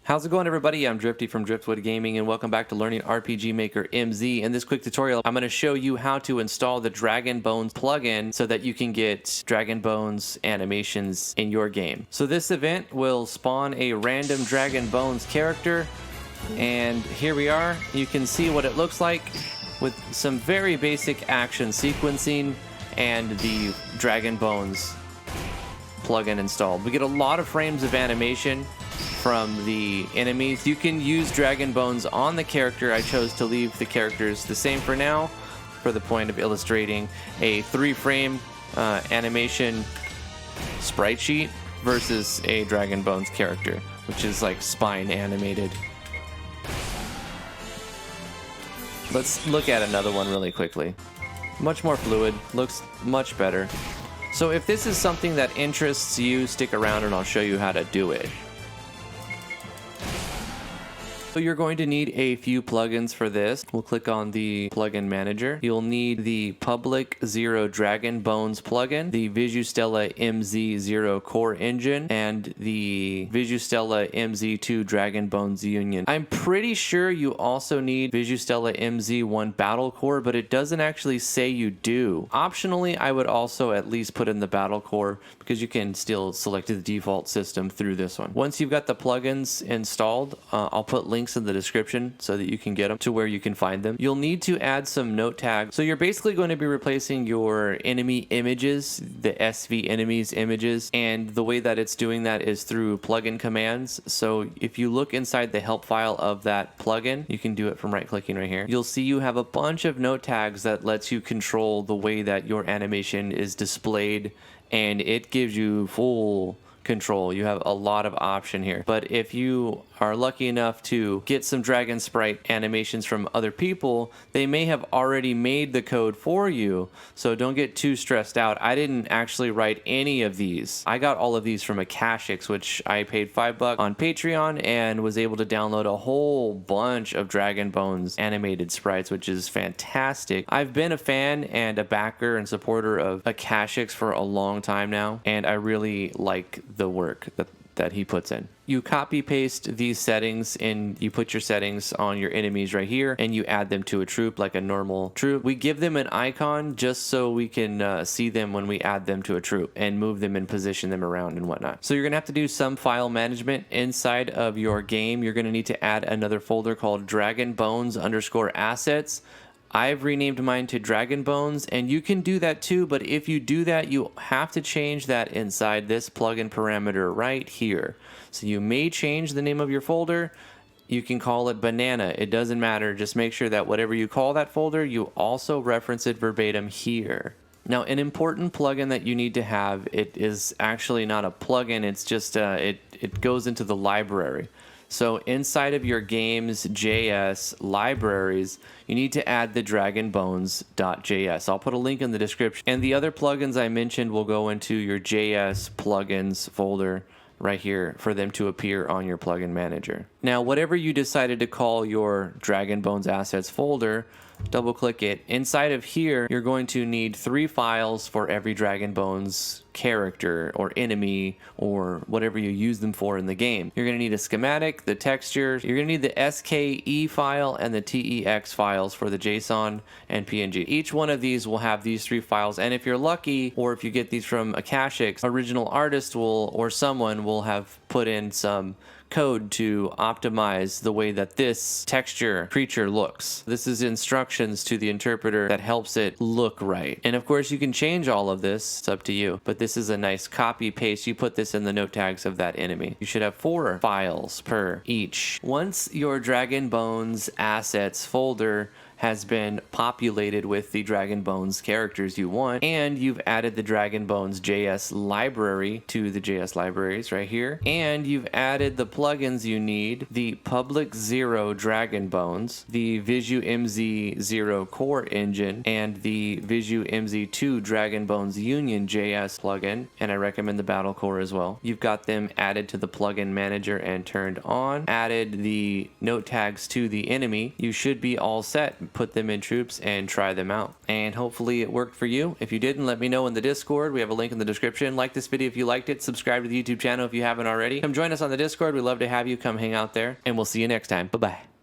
How's it going, everybody? I'm Drifty from Driftwood Gaming, and welcome back to Learning RPG Maker MZ. In this quick tutorial, I'm going to show you how to install the Dragonbones plugin so that you can get Dragonbones animations in your game. So this event will spawn a random Dragonbones character, and here we are. You can see what it looks like with some very basic action sequencing and the Dragonbones plugin installed. We get a lot of frames of animation from the enemies. You can use Dragonbones on the character. I chose to leave the characters the same for now for the point of illustrating a 3-frame animation sprite sheet versus a Dragonbones character, which is like spine animated. Let's look at another one really quickly. Much more fluid, looks much better. So if this is something that interests you, stick around and I'll show you how to do it. So you're going to need a few plugins for this. We'll click on the plugin manager. You'll need the Public 0 Dragonbones plugin, the Visustella MZ0 core engine, and the Visustella MZ2 Dragonbones union. I'm pretty sure you also need Visustella MZ1 battle core, but it doesn't actually say you do. Optionally, I would also at least put in the battle core because you can still select the default system through this one. Once you've got the plugins installed, I'll put links in the description so that you can get them to where you can find them. You'll need to add some note tags. So you're basically going to be replacing your enemy images, the SV enemies images, and the way that it's doing that is through plugin commands. So if you look inside the help file of that plugin, you can do it from right clicking right here. You'll see you have a bunch of note tags that lets you control the way that your animation is displayed, and it gives you full control. You have a lot of option here. But if you are lucky enough to get some dragon sprite animations from other people, they may have already made the code for you. So don't get too stressed out. I didn't actually write any of these. I got all of these from Akashix, which I paid $5 on Patreon and was able to download a whole bunch of Dragonbones animated sprites, which is fantastic. I've been a fan and a backer and supporter of Akashix for a long time now, and I really like the work that he puts in. You copy paste these settings and you put your settings on your enemies right here and you add them to a troop like a normal troop. We give them an icon just so we can see them when we add them to a troop and move them and position them around and whatnot. So you're gonna have to do some file management inside of your game. You're gonna need to add another folder called Dragonbones_assets. I've renamed mine to Dragonbones, and you can do that too, but if you do that, you have to change that inside this plugin parameter right here. So you may change the name of your folder. You can call it banana. It doesn't matter. Just make sure that whatever you call that folder, you also reference it verbatim here. Now, an important plugin that you need to have, it is actually not a plugin, it's just, it goes into the library. So inside of your game's JS libraries, you need to add the dragonbones.js. I'll put a link in the description. And the other plugins I mentioned will go into your JS plugins folder right here for them to appear on your plugin manager. Now, whatever you decided to call your Dragonbones assets folder, double click it. Inside of here, you're going to need 3 files for every Dragonbones character or enemy or whatever you use them for in the game. You're going to need a schematic, the texture, you're going to need the SKE file and the TEX files for the JSON and PNG. Each one of these will have these 3 files, and if you're lucky, or if you get these from Akashix, original artist will, or someone will have put in some code to optimize the way that this texture creature looks. This is instructions to the interpreter that helps it look right. And of course you can change all of this, it's up to you, but this is a nice copy paste. You put this in the note tags of that enemy. You should have 4 files per each. Once your Dragonbones assets folder has been populated with the Dragonbones characters you want, and you've added the Dragonbones JS library to the JS libraries right here, and you've added the plugins you need, the Public 0 Dragonbones, the Visu MZ0 core engine, and the Visu MZ2 Dragonbones union JS plugin, and I recommend the battle core as well. You've got them added to the plugin manager and turned on, added the note tags to the enemy. You should be all set put them in troops and try them out. And hopefully it worked for you. If you didn't, let me know in the Discord. We have a link in the description. Like this video if you liked it. Subscribe to the YouTube channel if you haven't already. Come join us on the Discord. We'd love to have you come hang out there. And we'll see you next time. Bye-bye.